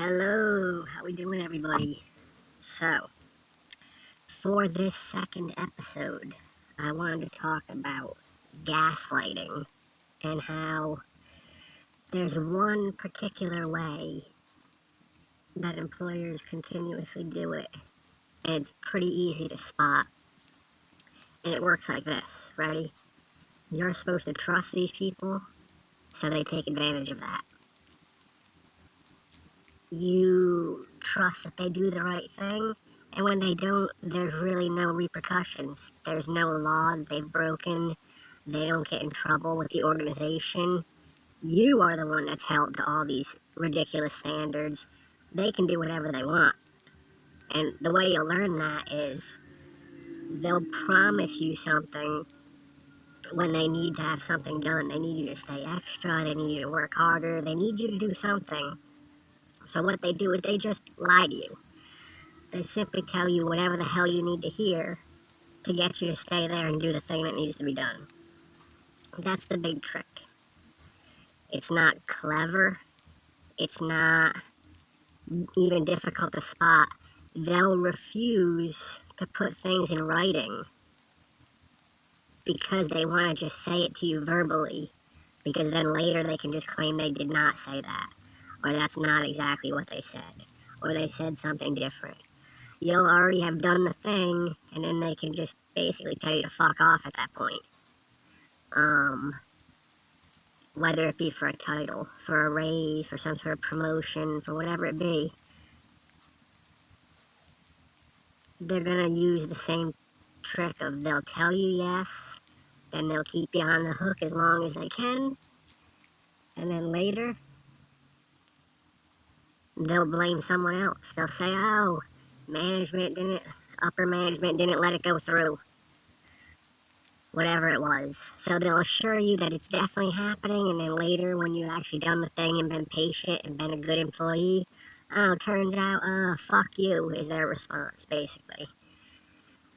Hello, how we doing, everybody? So, for this second episode, I wanted to talk about gaslighting and how there's one particular way that employers continuously do it, and it's pretty easy to spot. And it works like this. Ready? You're supposed to trust these people, so they take advantage of that. You trust that they do the right thing, and when they don't, there's really no repercussions. There's no law that they've broken. They don't get in trouble with the organization. You are the one that's held to all these ridiculous standards. They can do whatever they want. And the way you'll learn that is they'll promise you something when they need to have something done. They need you to stay extra. They need you to work harder. They need you to do something. So what they do is they just lie to you. They simply tell you whatever the hell you need to hear to get you to stay there and do the thing that needs to be done. That's the big trick. It's not clever. It's not even difficult to spot. They'll refuse to put things in writing because they want to just say it to you verbally, because then later they can just claim they did not say that, or that's not exactly what they said, or they said something different. You'll already have done the thing, and then they can just basically tell you to fuck off at that point. Whether it be for a title, for a raise, for some sort of promotion, for whatever it be, they're gonna use the same trick of they'll tell you yes, then they'll keep you on the hook as long as they can, and then later, they'll blame someone else. They'll say, oh, upper management didn't let it go through. Whatever it was. So they'll assure you that it's definitely happening, and then later when you've actually done the thing and been patient and been a good employee, oh, turns out, fuck you, is their response, basically.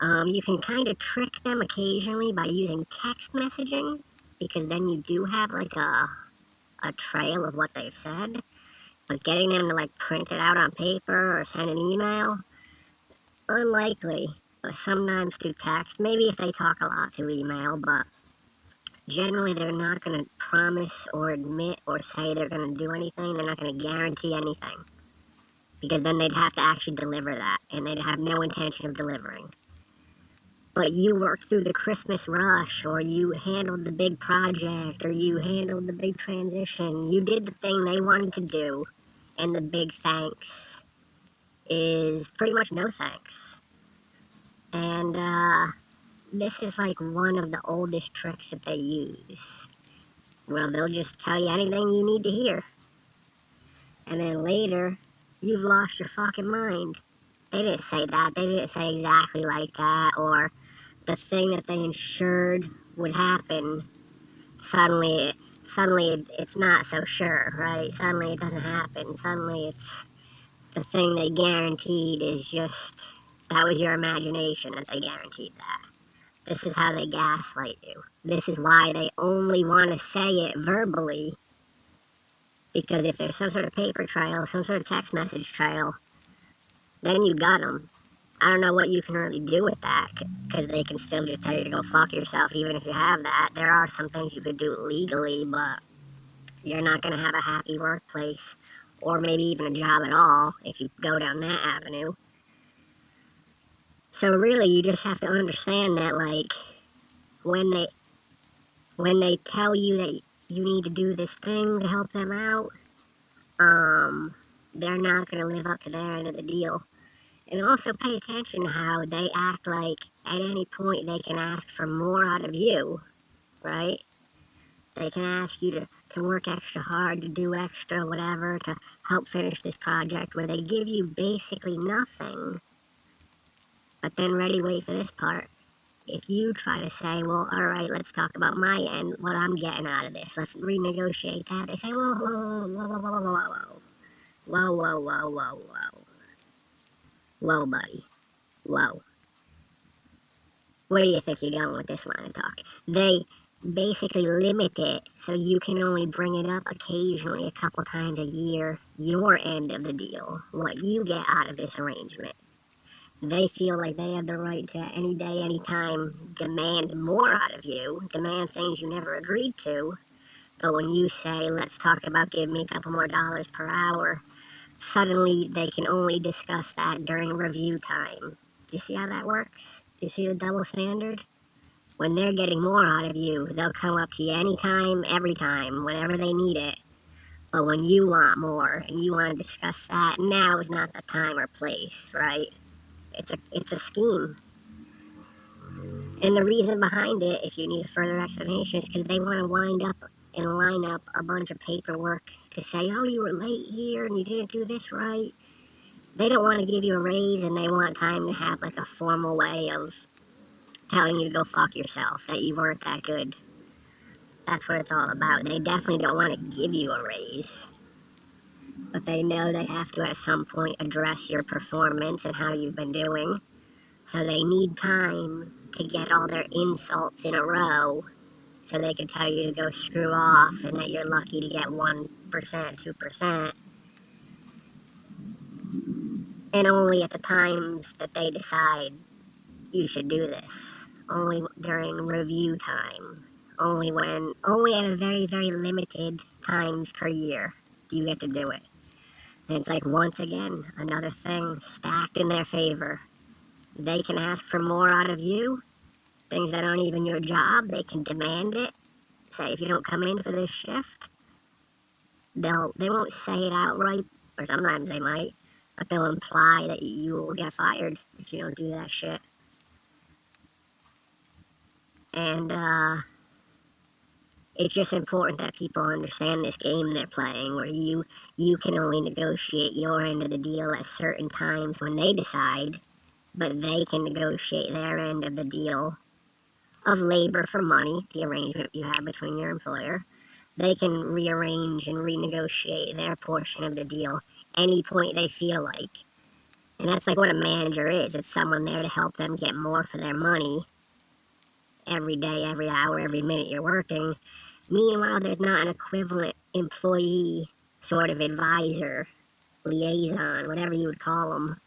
You can kind of trick them occasionally by using text messaging, because then you do have like a trail of what they've said, but getting them to like print it out on paper or send an email, unlikely. But sometimes through text, maybe if they talk a lot through email, but generally they're not going to promise or admit or say they're going to do anything. They're not going to guarantee anything, because then they'd have to actually deliver that, and they'd have no intention of delivering. But you worked through the Christmas rush, or you handled the big project, or you handled the big transition. You did the thing they wanted to do, and the big thanks is pretty much no thanks. And this is like one of the oldest tricks that they use. Well, they'll just tell you anything you need to hear. And then later, you've lost your fucking mind. They didn't say that. They didn't say exactly like that. Or the thing that they ensured would happen, suddenly it's not so sure, right? Suddenly it doesn't happen. Suddenly it's the thing they guaranteed is just, that was your imagination that they guaranteed that. This is how they gaslight you. This is why they only want to say it verbally, because if there's some sort of paper trail, some sort of text message trail, then you got them. I don't know what you can really do with that, because they can still just tell you to go fuck yourself even if you have that. There are some things you could do legally, but you're not going to have a happy workplace, or maybe even a job at all if you go down that avenue. So really, you just have to understand that, like, when they tell you that you need to do this thing to help them out, they're not going to live up to their end of the deal. And also pay attention to how they act like at any point they can ask for more out of you, right? They can ask you to work extra hard, to do extra whatever, to help finish this project, where they give you basically nothing. But then ready, wait for this part. If you try to say, well, all right, let's talk about my end, what I'm getting out of this, let's renegotiate that, they say, whoa, whoa, whoa, whoa, whoa, whoa, whoa. Whoa, whoa, whoa, whoa, whoa. Whoa, buddy. Whoa. Where do you think you're going with this line of talk? They basically limit it so you can only bring it up occasionally, a couple times a year, your end of the deal, what you get out of this arrangement. They feel like they have the right to any day, any time demand more out of you, demand things you never agreed to. But when you say, let's talk about giving me a couple more dollars per hour, suddenly they can only discuss that during review time. Do you see how that works? Do you see the double standard? When they're getting more out of you, they'll come up to you anytime, every time, whenever they need it. But when you want more and you want to discuss that, now is not the time or place, right? It's a scheme. And the reason behind it, if you need a further explanation, is because they want to wind up and line up a bunch of paperwork to say, oh, you were late here and you didn't do this right. They don't want to give you a raise, and they want time to have like a formal way of telling you to go fuck yourself, that you weren't that good. That's what it's all about. They definitely don't want to give you a raise, but they know they have to at some point address your performance and how you've been doing. So they need time to get all their insults in a row so they can tell you to go screw off and that you're lucky to get 1%, 2%. And only at the times that they decide you should do this. Only during review time. Only at a very, very limited times per year do you get to do it. And it's like, once again, another thing stacked in their favor. They can ask for more out of you, things that aren't even your job. They can demand it. Say, if you don't come in for this shift, they won't say it outright, or sometimes they might, but they'll imply that you will get fired if you don't do that shit. And it's just important that people understand this game they're playing, where you can only negotiate your end of the deal at certain times when they decide, but they can negotiate their end of the deal of labor for money, the arrangement you have between your employer. They can rearrange and renegotiate their portion of the deal any point they feel like. And that's like what a manager is. It's someone there to help them get more for their money every day, every hour, every minute you're working. Meanwhile, there's not an equivalent employee sort of advisor, liaison, whatever you would call them,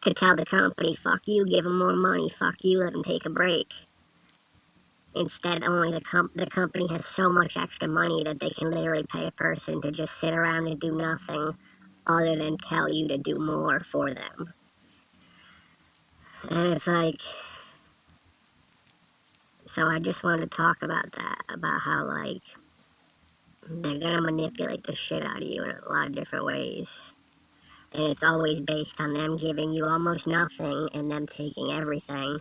to tell the company, fuck you, give them more money, fuck you, let them take a break. Instead, only the company has so much extra money that they can literally pay a person to just sit around and do nothing other than tell you to do more for them. And it's like, so I just wanted to talk about that, about how, like, they're gonna manipulate the shit out of you in a lot of different ways. And it's always based on them giving you almost nothing and them taking everything.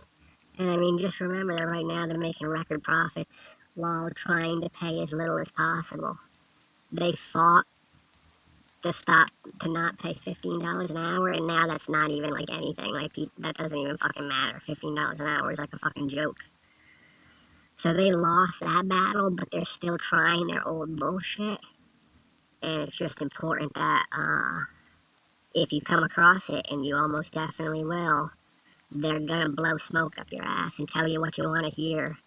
And I mean, just remember that right now they're making record profits while trying to pay as little as possible. They fought to not pay $15 an hour, and now that's not even like anything. Like, that doesn't even fucking matter. $15 an hour is like a fucking joke. So they lost that battle, but they're still trying their old bullshit. And it's just important that if you come across it, and you almost definitely will, they're gonna blow smoke up your ass and tell you what you want to hear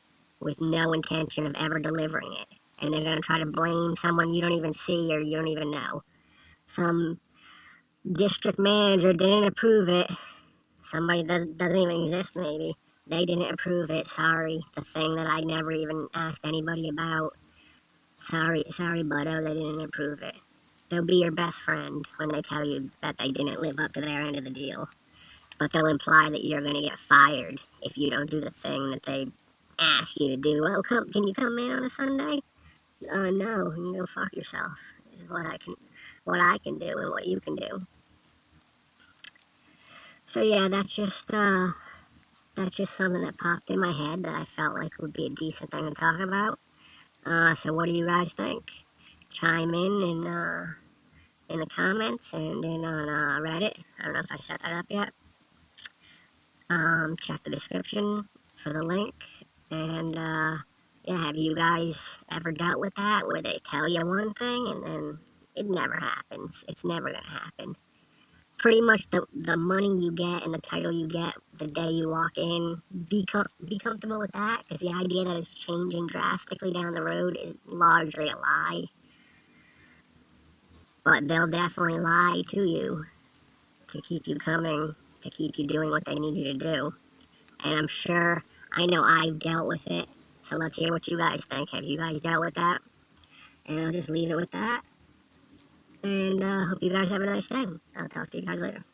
with no intention of ever delivering it. And they're gonna try to blame someone you don't even see or you don't even know. Some district manager didn't approve it. Somebody doesn't even exist, maybe. They didn't approve it. Sorry. The thing that I never even asked anybody about. Sorry, buddo, they didn't approve it. They'll be your best friend when they tell you that they didn't live up to their end of the deal. But they'll imply that you're going to get fired if you don't do the thing that they ask you to do. Well, can you come in on a Sunday? No, you can go fuck yourself. Is what I can do and what you can do. So yeah, that's just something that popped in my head that I felt like would be a decent thing to talk about. So what do you guys think? Chime in the comments and then on Reddit. I don't know if I set that up yet. Check the description for the link. And yeah, have you guys ever dealt with that where they tell you one thing and then it never happens? It's never gonna happen. pretty much the money you get and the title you get the day you walk in. Be comfortable with that, because the idea that it's changing drastically down the road is largely a lie. But they'll definitely lie to you to keep you coming, to keep you doing what they need you to do. And I'm sure, I know I've dealt with it. So let's hear what you guys think. Have you guys dealt with that? And I'll just leave it with that. And hope you guys have a nice day. I'll talk to you guys later.